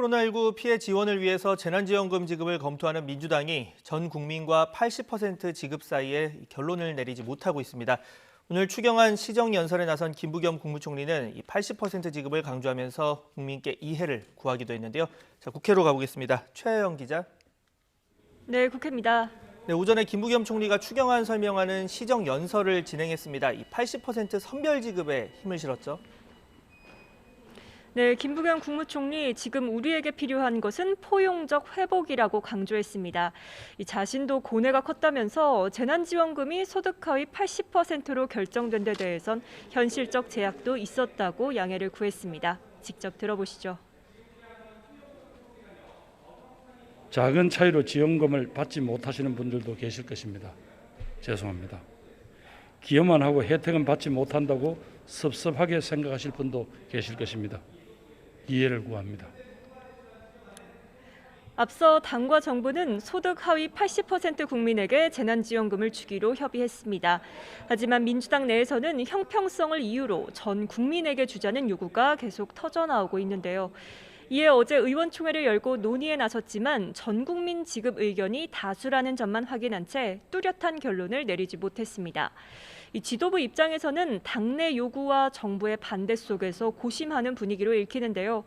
코로나19 피해 지원을 위해서 재난지원금 지급을 검토하는 민주당이 전 국민과 80% 지급 사이에 결론을 내리지 못하고 있습니다. 오늘 추경안 시정연설에 나선 김부겸 국무총리는 이 80% 지급을 강조하면서 국민께 이해를 구하기도 했는데요. 자, 국회로 가보겠습니다. 최하영 기자. 네, 국회입니다. 네, 오전에 김부겸 총리가 추경안 설명하는 시정연설을 진행했습니다. 이 80% 선별 지급에 힘을 실었죠. 네, 김부겸 국무총리 지금 우리에게 필요한 것은 포용적 회복이라고 강조했습니다. 자신도 고뇌가 컸다면서 재난지원금이 소득 하위 80%로 결정된 데 대해선 현실적 제약도 있었다고 양해를 구했습니다. 직접 들어보시죠. 작은 차이로 지원금을 받지 못하시는 분들도 계실 것입니다. 죄송합니다. 기여만 하고 혜택은 받지 못한다고 섭섭하게 생각하실 분도 계실 것입니다. 이해를 구합니다. 앞서 당과 정부는 소득 하위 80% 국민에게 재난지원금을 주기로 협의했습니다. 하지만 민주당 내에서는 형평성을 이유로 전 국민에게 주자는 요구가 계속 터져나오고 있는데요. 이에 어제 의원총회를 열고 논의에 나섰지만 전 국민 지급 의견이 다수라는 점만 확인한 채 뚜렷한 결론을 내리지 못했습니다. 이 지도부 입장에서는 당내 요구와 정부의 반대 속에서 고심하는 분위기로 읽히는데요.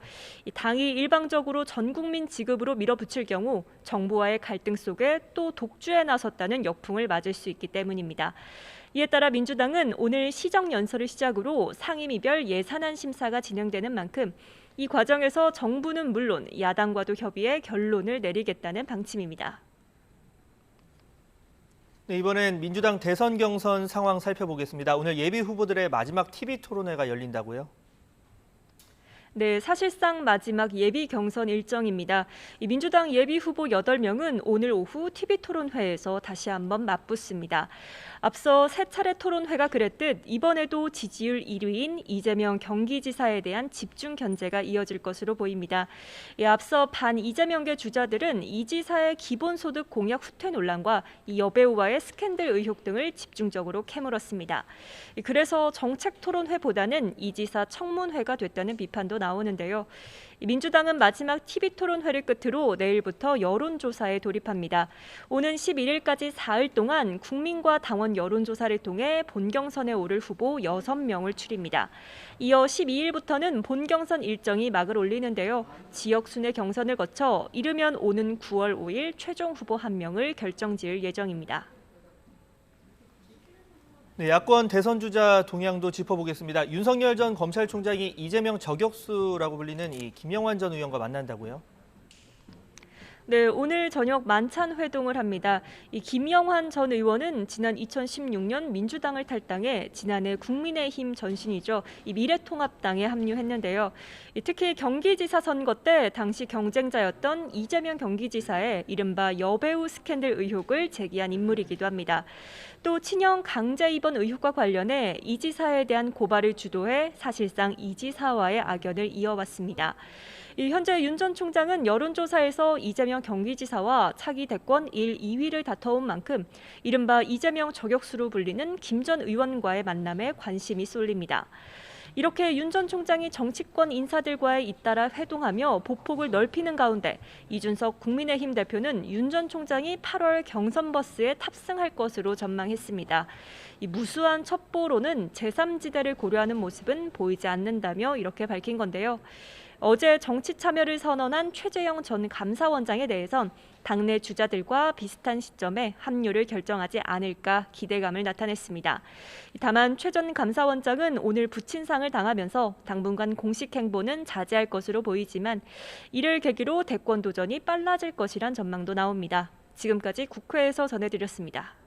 당이 일방적으로 전 국민 지급으로 밀어붙일 경우 정부와의 갈등 속에 또 독주에 나섰다는 역풍을 맞을 수 있기 때문입니다. 이에 따라 민주당은 오늘 시정연설을 시작으로 상임위별 예산안 심사가 진행되는 만큼 이 과정에서 정부는 물론 야당과도 협의해 결론을 내리겠다는 방침입니다. 네, 이번엔 민주당 대선 경선 상황 살펴보겠습니다. 오늘 예비 후보들의 마지막 TV 토론회가 열린다고요? 네, 사실상 마지막 예비 경선 일정입니다. 이 민주당 예비 후보 8명은 오늘 오후 TV 토론회에서 다시 한번 맞붙습니다. 앞서 세 차례 토론회가 그랬듯 이번에도 지지율 1위인 이재명 경기지사에 대한 집중 견제가 이어질 것으로 보입니다. 앞서 반 이재명계 주자들은 이 지사의 기본소득 공약 후퇴 논란과 이 여배우와의 스캔들 의혹 등을 집중적으로 캐물었습니다. 그래서 정책 토론회보다는 이 지사 청문회가 됐다는 비판도 나오는데요. 민주당은 마지막 TV 토론회를 끝으로 내일부터 여론조사에 돌입합니다. 오는 11일까지 4일 동안 국민과 당원 여론조사를 통해 본경선에 오를 후보 6명을 추립니다. 이어 12일부터는 본경선 일정이 막을 올리는데요. 지역 순회 경선을 거쳐 이르면 오는 9월 5일 최종 후보 1명을 결정지을 예정입니다. 네, 야권 대선 주자 동향도 짚어보겠습니다. 윤석열 전 검찰총장이 이재명 저격수라고 불리는 이 김영환 전 의원과 만난다고요? 네, 오늘 저녁 만찬 회동을 합니다. 이 김영환 전 의원은 지난 2016년 민주당을 탈당해 지난해 국민의힘 전신이죠. 이 미래통합당에 합류했는데요. 특히 경기지사 선거 때 당시 경쟁자였던 이재명 경기지사의 이른바 여배우 스캔들 의혹을 제기한 인물이기도 합니다. 또 친형 강제 입원 의혹과 관련해 이 지사에 대한 고발을 주도해 사실상 이 지사와의 악연을 이어왔습니다. 현재 윤 전 총장은 여론조사에서 이재명 경기지사와 차기 대권 1, 2위를 다퉈온 만큼 이른바 이재명 저격수로 불리는 김 전 의원과의 만남에 관심이 쏠립니다. 이렇게 윤 전 총장이 정치권 인사들과의 잇따라 회동하며 보폭을 넓히는 가운데 이준석 국민의힘 대표는 윤 전 총장이 8월 경선 버스에 탑승할 것으로 전망했습니다. 이 무수한 첩보로는 제3지대를 고려하는 모습은 보이지 않는다며 이렇게 밝힌 건데요. 어제 정치 참여를 선언한 최재형 전 감사원장에 대해선 당내 주자들과 비슷한 시점에 합류를 결정하지 않을까 기대감을 나타냈습니다. 다만 최 전 감사원장은 오늘 부친상을 당하면서 당분간 공식 행보는 자제할 것으로 보이지만 이를 계기로 대권 도전이 빨라질 것이란 전망도 나옵니다. 지금까지 국회에서 전해드렸습니다.